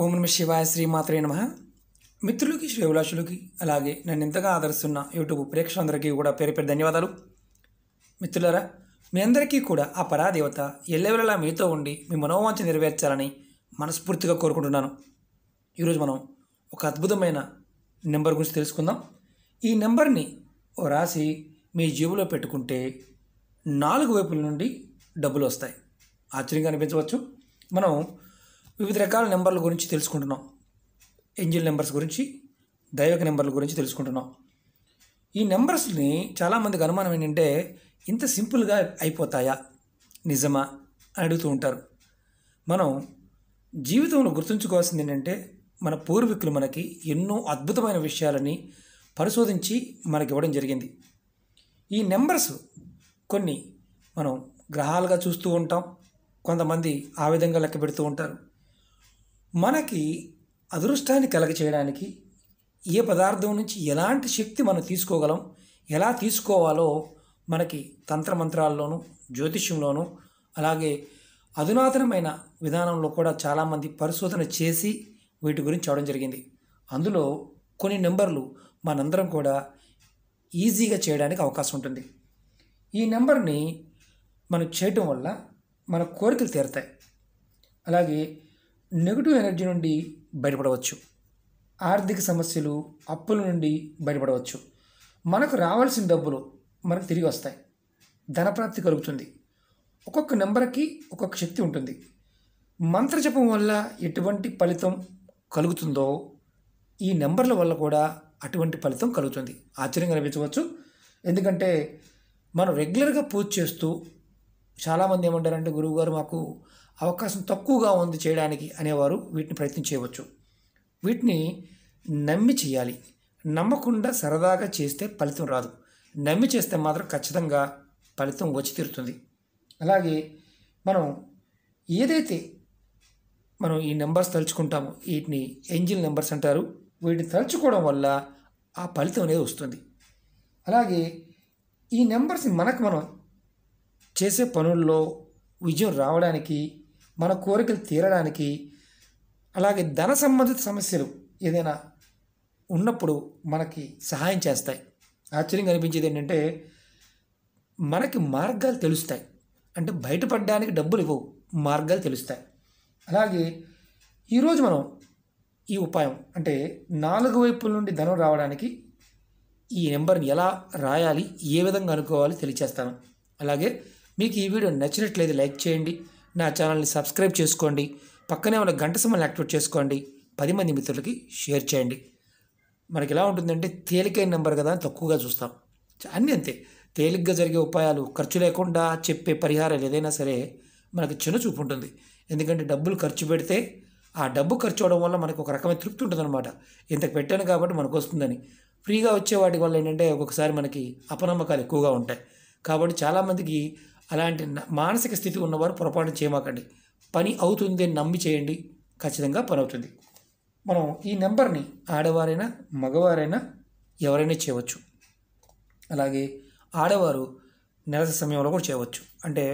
ఓం నమ శివాయ శ్రీమాత్రే నమః. మిత్రులకి శ్రేభిలాషులకి అలాగే నన్ను ఇంతగా ఆదరిస్తున్న యూట్యూబ్ ప్రేక్షకులందరికీ కూడా పేరు పేరు ధన్యవాదాలు. మిత్రులారా, మీ అందరికీ కూడా ఆ పరాదేవత ఎల్లవేళలా మీతో ఉండి మీ మనోవాంఛ నెరవేర్చాలని మనస్ఫూర్తిగా కోరుకుంటున్నాను. ఈరోజు మనం ఒక అద్భుతమైన నెంబర్ గురించి తెలుసుకుందాం. ఈ నెంబర్ని రాసి మీ జేబులో పెట్టుకుంటే 4 వైపుల నుండి డబ్బులు వస్తాయి. ఆశ్చర్యంగా అనిపించవచ్చు. మనం వివిధ రకాల నెంబర్ల గురించి తెలుసుకుంటున్నాం. ఏంజిల్ నెంబర్స్ గురించి, దైవిక నెంబర్ల గురించి తెలుసుకుంటున్నాం. ఈ నెంబర్స్ని చాలామందికి అనుమానం ఏంటంటే, ఇంత సింపుల్గా అయిపోతాయా, నిజమా అని అడుగుతూ ఉంటారు. మనం జీవితంలో గుర్తుంచుకోవాల్సింది ఏంటంటే, మన పూర్వీకులు మనకి ఎన్నో అద్భుతమైన విషయాలని పరిశోధించి మనకి ఇవ్వడం జరిగింది. ఈ నెంబర్స్ కొన్ని మనం గ్రహాలుగా చూస్తూ ఉంటాం, కొంతమంది ఆ విధంగా లెక్క పెడుతూ ఉంటారు. మనకి అదృష్టాన్ని కలగ చేయడానికి ఏ పదార్థం నుంచి ఎలాంటి శక్తి మనం తీసుకోగలం, ఎలా తీసుకోవాలో మనకి తంత్రమంత్రాల్లోనూ జ్యోతిష్యంలోనూ అలాగే అధునాతనమైన విధానంలో కూడా చాలామంది పరిశోధన చేసి వీటి గురించి అవడం జరిగింది. అందులో కొన్ని నెంబర్లు మనందరం కూడా ఈజీగా చేయడానికి అవకాశం ఉంటుంది. ఈ నెంబర్ని మనం చేయటం వల్ల మన కోరికలు తీరుతాయి. అలాగే నెగిటివ్ ఎనర్జీ నుండి బయటపడవచ్చు. ఆర్థిక సమస్యలు, అప్పుల నుండి బయటపడవచ్చు. మనకు రావాల్సిన డబ్బులు మనకు తిరిగి వస్తాయి. ధనప్రాప్తి కలుగుతుంది. ఒక్కొక్క నెంబర్కి ఒక్కొక్క శక్తి ఉంటుంది. మంత్రజపం వల్ల ఎటువంటి ఫలితం కలుగుతుందో ఈ నెంబర్ల వల్ల కూడా అటువంటి ఫలితం కలుగుతుంది. ఆశ్చర్యంగా అనిపించవచ్చు. ఎందుకంటే మనం రెగ్యులర్గా పూజ చేస్తూ చాలామంది ఏమంటారంటే, గురువుగారు మాకు అవకాశం తక్కువగా ఉంది చేయడానికి అనేవారు వీటిని ప్రయత్నం చేయవచ్చు. వీటిని నమ్మి చేయాలి. నమ్మకుండా సరదాగా చేస్తే ఫలితం రాదు. నమ్మి చేస్తే మాత్రం ఖచ్చితంగా ఫలితం వచ్చి తీరుతుంది. అలాగే మనం ఏదైతే మనం ఈ నెంబర్స్ తలుచుకుంటామో వీటిని ఏంజిల్ నెంబర్స్ అంటారు. వీటిని తలుచుకోవడం వల్ల ఆ ఫలితం అనేది వస్తుంది. అలాగే ఈ నెంబర్స్ని మనం చేసే పనుల్లో విజయం రావడానికి, మన కోరికలు తీరడానికి, అలాగే ధన సంబంధిత సమస్యలు ఏదైనా ఉన్నప్పుడు మనకి సహాయం చేస్తాయి. ఆశ్చర్యంగా అనిపించేది ఏంటంటే, మనకి మార్గాలు తెలుస్తాయి. అంటే బయటపడడానికి డబ్బులు ఇవ్వవు, మార్గాలు తెలుస్తాయి. అలాగే ఈరోజు మనం ఈ ఉపాయం అంటే 4 వైపుల నుండి ధనం రావడానికి ఈ నెంబర్ని ఎలా రాయాలి, ఏ విధంగా అనుకోవాలి తెలియచేస్తాను. అలాగే మీకు ఈ వీడియో నచ్చినట్లయితే లైక్ చేయండి, నా ఛానల్ని సబ్స్క్రైబ్ చేసుకోండి, పక్కనే ఉన్న గంట సింబల్ని యాక్టివేట్ చేసుకోండి, 10 మంది మిత్రులకి షేర్ చేయండి. మనకి ఎలా ఉంటుందంటే, తేలికైన నెంబర్ కదా అని తక్కువగా చూస్తాం. అన్నీ అంతే. తేలిగ్గా జరిగే ఉపాయాలు, ఖర్చు లేకుండా చెప్పే పరిహారాలు ఏదైనా సరే మనకు చిన్న చూపు ఉంటుంది. ఎందుకంటే డబ్బులు ఖర్చు పెడితే ఆ డబ్బు ఖర్చు అవడం వల్ల మనకు ఒక రకమైన తృప్తి ఉంటుందన్నమాట. ఇంతకు పెట్టాను కాబట్టి మనకు వస్తుందని. ఫ్రీగా వచ్చే వాటి వల్ల ఏంటంటే ఒక్కొక్కసారి మనకి అపనమ్మకాలు ఎక్కువగా ఉంటాయి. కాబట్టి చాలామందికి అలాంటి మానసిక స్థితి ఉన్నవారు పొరపాటు చేయమాకండి. పని అవుతుంది అని నమ్మి చేయండి, ఖచ్చితంగా పని అవుతుంది. మనం ఈ నెంబర్ని ఆడవారైనా మగవారైనా ఎవరైనా చేయవచ్చు. అలాగే ఆడవారు నెలసరి సమయంలో కూడా చేయవచ్చు. అంటే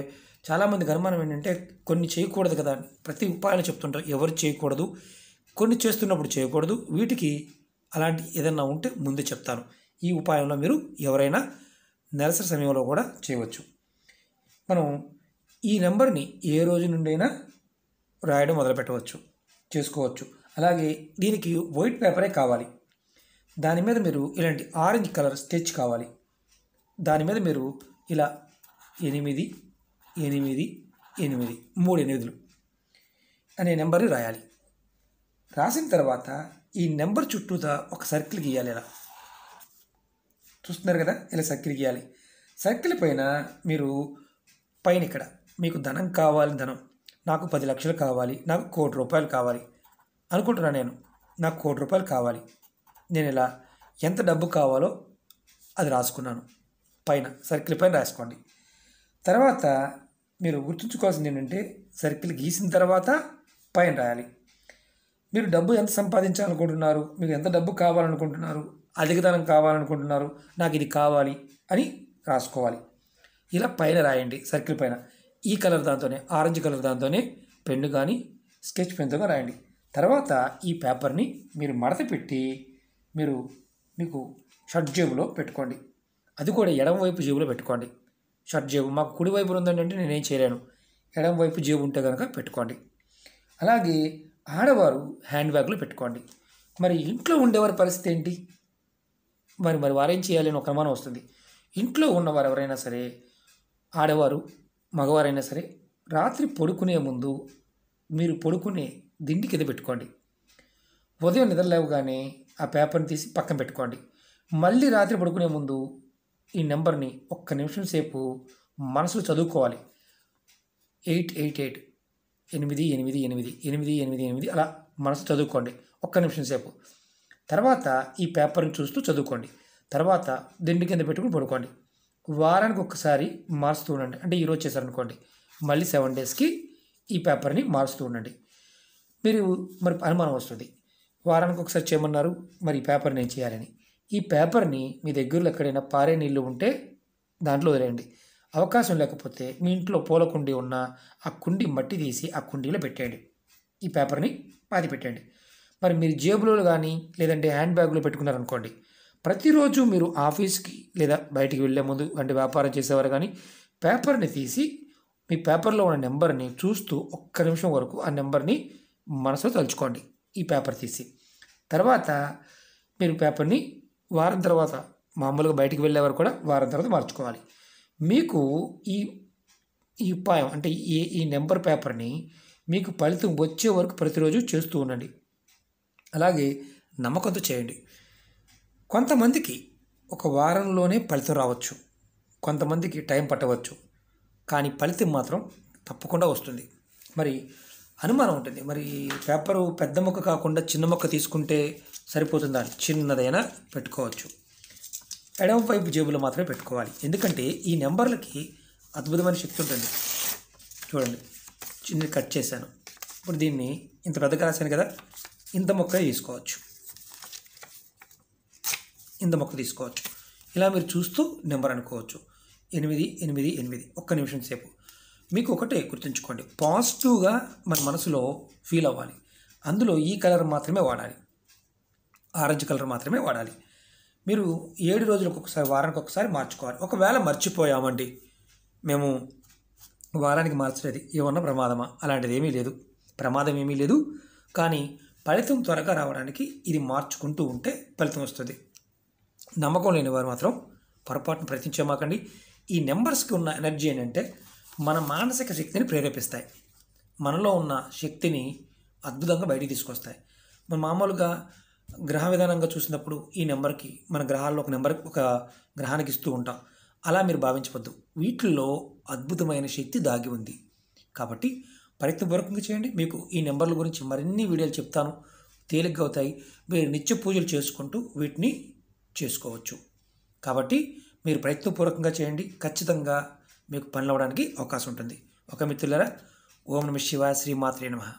చాలామందికి అనుమానం ఏంటంటే, కొన్ని చేయకూడదు కదా అని ప్రతి ఉపాయాలు చెప్తుంటారు. ఎవరు చేయకూడదు, కొన్ని చేస్తున్నప్పుడు చేయకూడదు. వీటికి అలాంటి ఏదన్నా ఉంటే ముందే చెప్తాను. ఈ ఉపాయంలో మీరు ఎవరైనా నెలసరి సమయంలో కూడా చేయవచ్చు. మనం ఈ నెంబర్ని ఏ రోజు నుండైనా రాయడం మొదలుపెట్టవచ్చు, చేసుకోవచ్చు. అలాగే దీనికి వైట్ పేపరే కావాలి. దాని మీద మీరు ఇలాంటి ఆరెంజ్ కలర్ స్కెచ్ కావాలి. దాని మీద మీరు ఇలా 8 8 8 3 8లు అనే నెంబర్ని రాయాలి. రాసిన తర్వాత ఈ నెంబర్ చుట్టూతా ఒక సర్కిల్ గీయాలి. ఇలా చూస్తున్నారు కదా, ఇలా సర్కిల్ గీయాలి. సర్కిల్ పైన మీరు పైన ఇక్కడ మీకు ధనం కావాలి, ధనం నాకు 10 లక్షలు కావాలి, నాకు 1 కోటి రూపాయలు కావాలి అనుకుంటున్నాను. నాకు 1 కోటి రూపాయలు కావాలి. నేను ఇలా ఎంత డబ్బు కావాలో అది రాసుకున్నాను. పైన సర్కిల్ పైన రాసుకోండి. తర్వాత మీరు గుర్తుంచుకోవాల్సింది ఏంటంటే, సర్కిల్ గీసిన తర్వాత పైన రాయాలి. మీరు డబ్బు ఎంత సంపాదించాలనుకుంటున్నారు, మీకు ఎంత డబ్బు కావాలనుకుంటున్నారు, అధిక ధనం కావాలనుకుంటున్నారు, నాకు ఇది కావాలి అని రాసుకోవాలి. ఇలా పైన రాయండి. సర్కిల్ పైన ఈ కలర్ దాంతోనే, ఆరెంజ్ కలర్ దాంతోనే పెన్ను కానీ స్కెచ్ పెన్తో రాయండి. తర్వాత ఈ పేపర్ని మీరు మడత పెట్టి మీకు షర్ట్ జేబులో పెట్టుకోండి. అది కూడా ఎడమ వైపు జేబులో పెట్టుకోండి. షర్ట్ జేబు మాకు కుడి వైపున ఉందంటే నేనేం చేయలేను. ఎడమ వైపు జేబు ఉంటే కనుక పెట్టుకోండి. అలాగే ఆడవారు హ్యాండ్ బ్యాగ్లో పెట్టుకోండి. మరి ఇంట్లో ఉండేవారి పరిస్థితి ఏంటి? మరి వారేం చేయాలి అని ఒక అనుమానం వస్తుంది. ఇంట్లో ఉన్నవారు ఎవరైనా సరే, ఆడవారు మగవారైనా సరే, రాత్రి పడుకునే ముందు మీరు పడుకునే దిండి కింద పెట్టుకోండి. ఉదయం నిద్ర లేవగానే ఆ పేపర్ని తీసి పక్కన పెట్టుకోండి. మళ్ళీ రాత్రి పడుకునే ముందు ఈ నెంబర్ని ఒక్క నిమిషం సేపు మనసులో చదువుకోవాలి. 888 888 అలా మనసు చదువుకోండి ఒక్క నిమిషం సేపు. తర్వాత ఈ పేపర్ని చూస్తూ చదువుకోండి. తర్వాత దిండి కింద పెట్టుకుని పడుకోండి. వారానికి ఒక్కసారి మారుస్తూ ఉండండి. అంటే ఈరోజు చేశారనుకోండి, మళ్ళీ 7 డేస్కి ఈ పేపర్ని మారుస్తూ ఉండండి. మీరు మరి అనుమానం వస్తుంది, వారానికి ఒకసారి చేయమన్నారు, మరి ఈ పేపర్ని ఏం చేయాలని. ఈ పేపర్ని మీ దగ్గరలో ఎక్కడైనా పారే నీళ్ళు ఉంటే దాంట్లో వదిలేయండి. అవకాశం లేకపోతే మీ ఇంట్లో పూల కుండీ ఉన్న ఆ కుండీ మట్టి తీసి ఆ కుండీలో పెట్టేయండి. ఈ పేపర్ని పాతి పెట్టండి. మరి మీరు జేబులో కానీ లేదంటే హ్యాండ్ బ్యాగ్లో పెట్టుకున్నారనుకోండి, ప్రతిరోజు మీరు ఆఫీస్కి లేదా బయటికి వెళ్ళే ముందు అంటే వ్యాపారం చేసేవారు కానీ పేపర్ని తీసి మీ పేపర్లో ఉన్న నెంబర్ని చూస్తూ ఒక్క నిమిషం వరకు ఆ నెంబర్ని మనసులో తలుచుకోండి. ఈ పేపర్ తీసి తర్వాత మీరు పేపర్ని వారం తర్వాత మామూలుగా బయటికి వెళ్ళేవారు కూడా వారం తర్వాత మార్చుకోవాలి. మీకు ఈ ఉపాయం అంటే ఈ నెంబర్ పేపర్ని మీకు ఫలితం వచ్చే వరకు ప్రతిరోజు చేస్తూ ఉండండి. అలాగే నమ్మకంతో చేయండి. కొంతమందికి ఒక వారంలోనే ఫలితం రావచ్చు, కొంతమందికి టైం పట్టవచ్చు, కానీ ఫలితం మాత్రం తప్పకుండా వస్తుంది. మరి అనుమానం ఉంటుంది, మరి పేపరు పెద్ద మొక్క కాకుండా చిన్న మొక్క తీసుకుంటే సరిపోతుందా? చిన్నదైనా పెట్టుకోవచ్చు. ఎడమ వైపు జేబులో మాత్రమే పెట్టుకోవాలి. ఎందుకంటే ఈ నెంబర్లకి అద్భుతమైన శక్తి ఉంటుంది. చూడండి, చిన్న కట్ చేశాను. ఇప్పుడు దీన్ని ఇంత పెద్దగా రాశాను కదా, ఇంత మొక్క తీసుకోవచ్చు. ఇలా మీరు చూస్తూ నెంబర్ అనుకోవచ్చు. 888 ఒక్క నిమిషం సేపు. మీకు ఒకటే గుర్తుంచుకోండి, పాజిటివ్గా మన మనసులో ఫీల్ అవ్వాలి. అందులో ఈ కలర్ మాత్రమే వాడాలి, ఆరెంజ్ కలర్ మాత్రమే వాడాలి. మీరు 7 రోజులకు ఒకసారి, వారానికి ఒకసారి మార్చుకోవాలి. ఒకవేళ మర్చిపోయామండి, మేము వారానికి మార్చలేదు, ఏమన్నా ప్రమాదమా? అలాంటిది ఏమీ లేదు, ప్రమాదం ఏమీ లేదు. కానీ ఫలితం త్వరగా రావడానికి ఇది మార్చుకుంటూ ఉంటే ఫలితం వస్తుంది. నమ్మకం లేని వారు మాత్రం పొరపాటును ప్రయత్నించమాకండి. ఈ నెంబర్స్కి ఉన్న ఎనర్జీ ఏంటంటే మన మానసిక శక్తిని ప్రేరేపిస్తాయి, మనలో ఉన్న శక్తిని అద్భుతంగా బయటికి తీసుకొస్తాయి. మనం మామూలుగా గ్రహ విధానంగా చూసినప్పుడు ఈ నెంబర్కి మన గ్రహాల్లో ఒక గ్రహానికి ఇస్తూ ఉంటాం. అలా మీరు భావించవద్దు, వీటిల్లో అద్భుతమైన శక్తి దాగి ఉంది. కాబట్టి ప్రయత్నపూర్వకంగా చేయండి. మీకు ఈ నెంబర్ల గురించి మరిన్ని వీడియోలు చెప్తాను, తేలిగ్గా అవుతాయి. మీరు నిత్య పూజలు చేసుకుంటూ వీటిని చేసుకోవచ్చు. కాబట్టి మీరు ప్రయత్నపూర్వకంగా చేయండి, ఖచ్చితంగా మీకు పనులు అవ్వడానికి అవకాశం ఉంటుంది. ఒక మిత్రులారా, ఓం నమః శివాయ, శ్రీమాత్రే నమః.